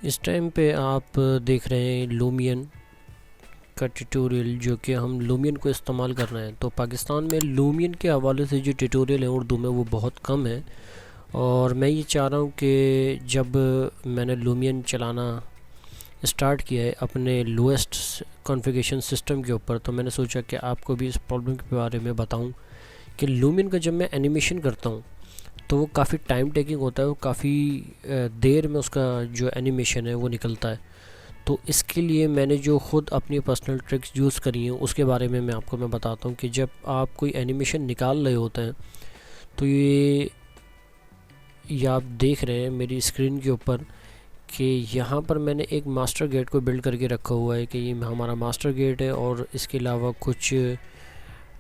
इस टाइम पे आप देख रहे हैं लूमियन का ट्यूटोरियल, जो कि हम लूमियन को इस्तेमाल कर रहे हैं। तो पाकिस्तान में लूमियन के हवाले से जो ट्यूटोरियल है उर्दू में वो बहुत कम है, और मैं ये चाह रहा हूँ कि जब मैंने लूमियन चलाना स्टार्ट किया है अपने लोएस्ट कॉन्फ़िगरेशन सिस्टम के ऊपर, तो मैंने सोचा कि आपको भी इस प्रॉब्लम के बारे में बताऊँ कि लूमियन का जब मैं एनिमेशन करता हूँ तो वो काफ़ी टाइम टेकिंग होता है, वो काफ़ी देर में उसका जो एनिमेशन है वो निकलता है। तो इसके लिए मैंने जो ख़ुद अपनी पर्सनल ट्रिक्स यूज़ करी हैं उसके बारे में मैं बताता हूँ कि जब आप कोई एनिमेशन निकाल रहे होते हैं तो ये आप देख रहे हैं मेरी स्क्रीन के ऊपर कि यहाँ पर मैंने एक मास्टर गेट को बिल्ड करके रखा हुआ है कि ये हमारा मास्टर गेट है, और इसके अलावा कुछ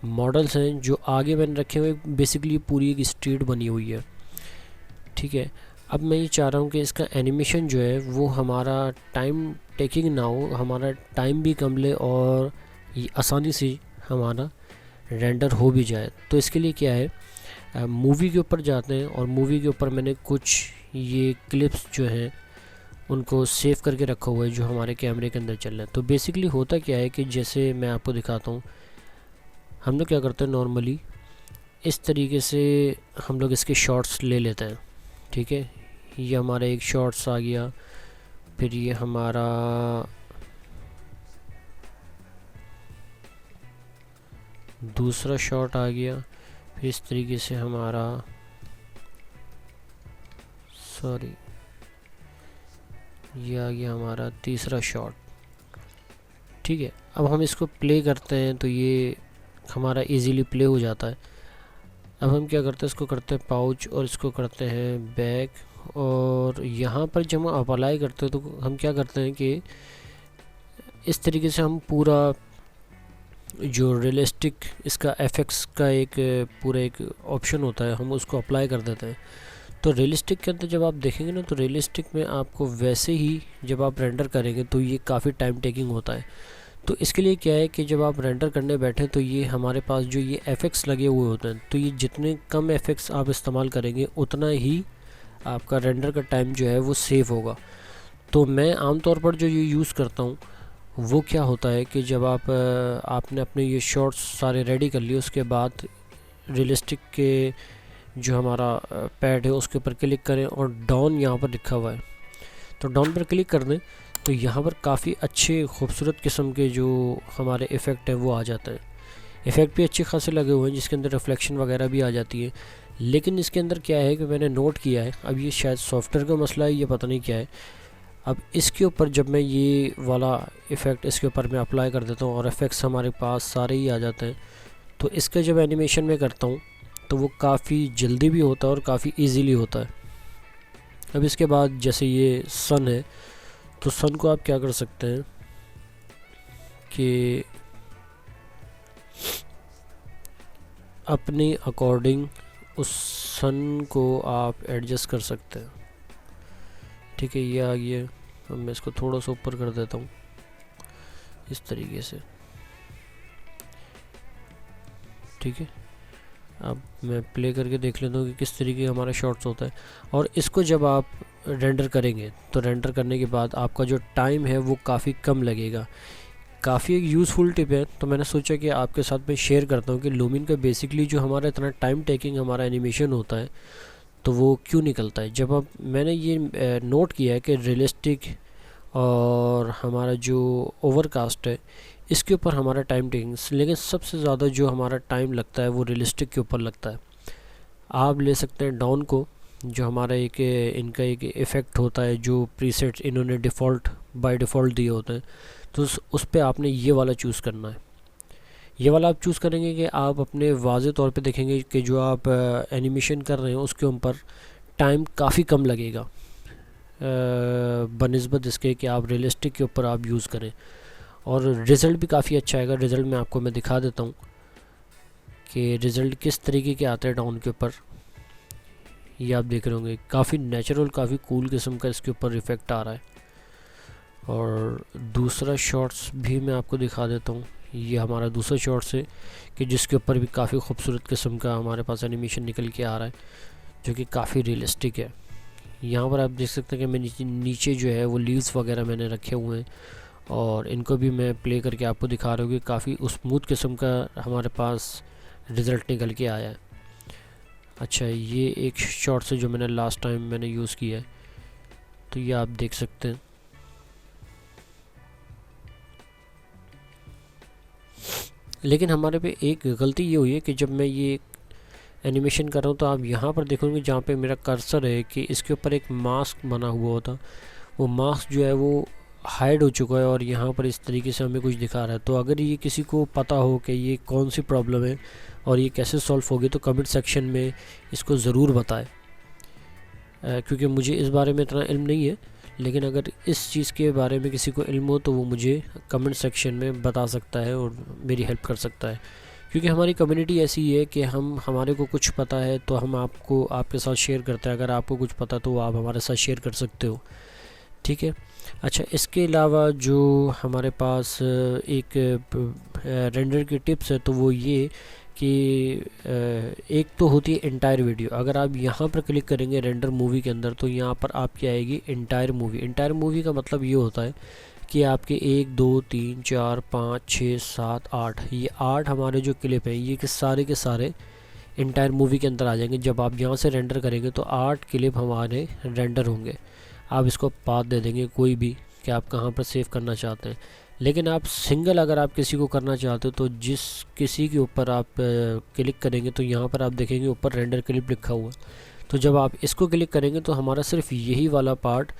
मॉडल्स हैं जो आगे मैंने रखे हुए। बेसिकली पूरी एक स्ट्रीट बनी हुई है, ठीक है। अब मैं ये चाह रहा हूँ कि इसका एनिमेशन जो है वो हमारा टाइम टेकिंग ना हो, हमारा टाइम भी कम ले और ये आसानी से हमारा रेंडर हो भी जाए। तो इसके लिए क्या है, मूवी के ऊपर जाते हैं और मूवी के ऊपर मैंने कुछ ये क्लिप्स जो हैं उनको सेव करके रखा हुआ है जो हमारे कैमरे के अंदर चल रहे हैं। तो बेसिकली होता क्या है कि जैसे मैं आपको दिखाता हूँ, हम लोग क्या करते हैं नॉर्मली इस तरीके से हम लोग इसके शॉट्स ले लेते हैं, ठीक है। ये हमारा एक शॉट्स आ गया, फिर ये हमारा दूसरा शॉट आ गया, फिर इस तरीके से हमारा ये आ गया हमारा तीसरा शॉट, ठीक है। अब हम इसको प्ले करते हैं तो ये हमारा इजीली प्ले हो जाता है। अब हम क्या करते हैं, इसको करते हैं पाउच और इसको करते हैं बैक, और यहाँ पर जब हम अप्लाई करते हैं तो हम क्या करते हैं कि इस तरीके से हम पूरा जो रियलिस्टिक इसका एफेक्ट्स का एक पूरा एक ऑप्शन होता है हम उसको अप्लाई कर देते हैं। तो रियलिस्टिक के अंदर जब आप देखेंगे ना तो रियलिस्टिक में आपको वैसे ही जब आप रेंडर करेंगे तो ये काफ़ी टाइम टेकिंग होता है। तो इसके लिए क्या है कि जब आप रेंडर करने बैठें तो ये हमारे पास जो ये एफेक्ट्स लगे हुए होते हैं, तो ये जितने कम एफेक्ट्स आप इस्तेमाल करेंगे उतना ही आपका रेंडर का टाइम जो है वो सेव होगा। तो मैं आमतौर पर जो ये यूज़ करता हूँ वो क्या होता है कि जब आपने अपने ये शॉट्स सारे रेडी कर लिए, उसके बाद रियलिस्टिक के जो हमारा पैड है उसके ऊपर क्लिक करें और डाउन यहाँ पर लिखा हुआ है, तो डाउन पर क्लिक कर दें तो यहाँ पर काफ़ी अच्छे खूबसूरत किस्म के जो हमारे इफ़ेक्ट हैं वो आ जाते हैं। इफ़ेक्ट भी अच्छे खासे लगे हुए हैं जिसके अंदर रिफ्लेक्शन वगैरह भी आ जाती है। लेकिन इसके अंदर क्या है कि मैंने नोट किया है, अब ये शायद सॉफ्टवेयर का मसला है, ये पता नहीं क्या है। अब इसके ऊपर जब मैं ये वाला इफ़ेक्ट इसके ऊपर मैं अप्लाई कर देता हूँ और इफ़ेक्ट्स हमारे पास सारे ही आ जाते हैं, तो इसका जब एनिमेशन में करता हूँ तो वो काफ़ी जल्दी भी होता है और काफ़ी ईजीली होता है। अब इसके बाद जैसे ये सन है, तो सन को आप क्या कर सकते हैं कि अपने अकॉर्डिंग उस सन को आप एडजस्ट कर सकते हैं, ठीक है। ये आ गया, अब मैं इसको थोड़ा सा ऊपर कर देता हूँ इस तरीके से, ठीक है। अब मैं प्ले करके देख लेता हूँ कि किस तरीके का हमारा शॉट्स होता है। और इसको जब आप रेंडर करेंगे तो रेंडर करने के बाद आपका जो टाइम है वो काफ़ी कम लगेगा। काफ़ी एक यूज़फुल टिप है, तो मैंने सोचा कि आपके साथ मैं शेयर करता हूँ कि लूमिन का बेसिकली जो हमारा इतना टाइम टेकिंग हमारा एनिमेशन होता है तो वो क्यों निकलता है। जब मैंने ये नोट किया है कि रियलिस्टिक और हमारा जो ओवरकास्ट है इसके ऊपर हमारा टाइम टेकिंग, लेकिन सबसे ज़्यादा जो हमारा टाइम लगता है वो रियलिस्टिक के ऊपर लगता है। आप ले सकते हैं डाउन को, जो हमारा एक इनका एक इफ़ेक्ट होता है जो प्रीसेट्स इन्होंने बाय डिफ़ॉल्ट दिए होते हैं, तो उस पर आपने ये वाला चूज़ करना है। ये वाला आप चूज़ करेंगे कि आप अपने वाज़े तौर पे देखेंगे कि जो आप एनिमेशन कर रहे हैं उसके ऊपर टाइम काफ़ी कम लगेगा बनिस्बत इसके कि आप रियलिस्टिक के ऊपर आप यूज़ करें, और रिज़ल्ट भी काफ़ी अच्छा आएगा। रिज़ल्ट में आपको मैं दिखा देता हूँ कि रिज़ल्ट किस तरीके के आते हैं डाउन के ऊपर। ये आप देख रहे होंगे काफ़ी नेचुरल, काफ़ी कूल किस्म का इसके ऊपर इफ़ेक्ट आ रहा है। और दूसरा शॉट्स भी मैं आपको दिखा देता हूँ, ये हमारा दूसरा शॉट्स है कि जिसके ऊपर भी काफ़ी खूबसूरत किस्म का हमारे पास एनिमेशन निकल के आ रहा है जो कि काफ़ी रियलिस्टिक है। यहाँ पर आप देख सकते हैं कि मैं नीचे जो है वो लीव्स वगैरह मैंने रखे हुए हैं, और इनको भी मैं प्ले करके आपको दिखा रहा हूँ कि काफ़ी स्मूथ किस्म का हमारे पास रिज़ल्ट निकल के आया है। अच्छा, ये एक शॉट से जो मैंने लास्ट टाइम मैंने यूज़ किया है, तो ये आप देख सकते हैं। लेकिन हमारे पे एक गलती ये हुई है कि जब मैं ये एनिमेशन कर रहा हूँ तो आप यहाँ पर देखोगे जहाँ पे मेरा कर्सर है कि इसके ऊपर एक मास्क बना हुआ होता, वो मास्क जो है वो हाइड हो चुका है और यहाँ पर इस तरीके से हमें कुछ दिखा रहा है। तो अगर ये किसी को पता हो कि ये कौन सी प्रॉब्लम है और ये कैसे सॉल्व होगी तो कमेंट सेक्शन में इसको ज़रूर बताएं, क्योंकि मुझे इस बारे में इतना इल्म नहीं है। लेकिन अगर इस चीज़ के बारे में किसी को इल्म हो तो वो मुझे कमेंट सेक्शन में बता सकता है और मेरी हेल्प कर सकता है, क्योंकि हमारी कम्युनिटी ऐसी है कि हमारे को कुछ पता है तो हम आपको आपके साथ शेयर करते हैं। अगर आपको कुछ पता तो आप हमारे साथ शेयर कर सकते हो, ठीक है। अच्छा, इसके अलावा जो हमारे पास एक रेंडर की टिप्स है तो वो ये कि एक तो होती है इंटायर वीडियो। अगर आप यहाँ पर क्लिक करेंगे रेंडर मूवी के अंदर तो यहाँ पर आपकी आएगी इंटायर मूवी। इंटायर मूवी का मतलब ये होता है कि आपके 1 2 3 4 5 6 7 8 ये 8 हमारे जो क्लिप हैं ये के सारे इंटायर मूवी के अंदर आ जाएंगे। जब आप यहाँ से रेंडर करेंगे तो 8 क्लिप हमारे रेंडर होंगे। आप इसको पाथ दे देंगे कोई भी कि आप कहाँ पर सेव करना चाहते हैं। लेकिन आप सिंगल अगर आप किसी को करना चाहते हो तो जिस किसी के ऊपर आप क्लिक करेंगे तो यहाँ पर आप देखेंगे ऊपर रेंडर क्लिप लिखा हुआ। तो जब आप इसको क्लिक करेंगे तो हमारा सिर्फ यही वाला पार्ट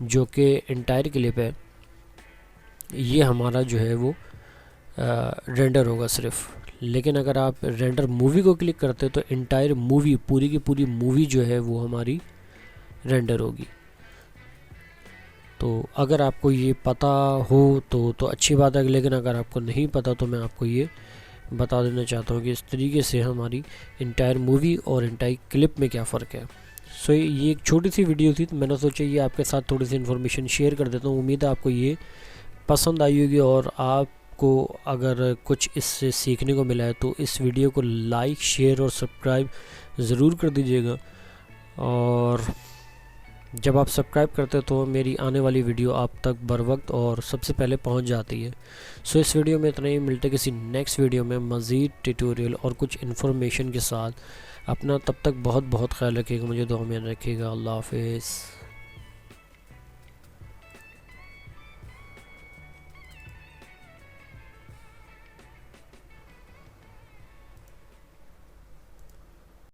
जो कि इंटायर क्लिप है ये हमारा जो है वो रेंडर होगा सिर्फ। लेकिन अगर आप रेंडर मूवी को क्लिक करते हैं तो इंटायर मूवी पूरी की पूरी मूवी जो है वो हमारी रेंडर होगी। तो अगर आपको ये पता हो तो अच्छी बात है, लेकिन अगर आपको नहीं पता तो मैं आपको ये बता देना चाहता हूँ कि इस तरीके से हमारी इंटायर मूवी और इंटायर क्लिप में क्या फ़र्क है। सो ये एक छोटी सी वीडियो थी तो मैंने सोचा ये आपके साथ थोड़ी सी इन्फॉर्मेशन शेयर कर देता हूँ। उम्मीद है आपको ये पसंद आई होगी और आपको अगर कुछ इससे सीखने को मिला है तो इस वीडियो को लाइक शेयर और सब्सक्राइब ज़रूर कर दीजिएगा। और जब आप सब्सक्राइब करते हो तो मेरी आने वाली वीडियो आप तक बर वक्त और सबसे पहले पहुंच जाती है। सो इस वीडियो में इतना ही, मिलते किसी नेक्स्ट वीडियो में मज़ीद ट्यूटोरियल और कुछ इन्फॉर्मेशन के साथ। अपना तब तक बहुत बहुत ख्याल रखिएगा, मुझे दुआ में रखिएगा। अल्लाह हाफ़िज़।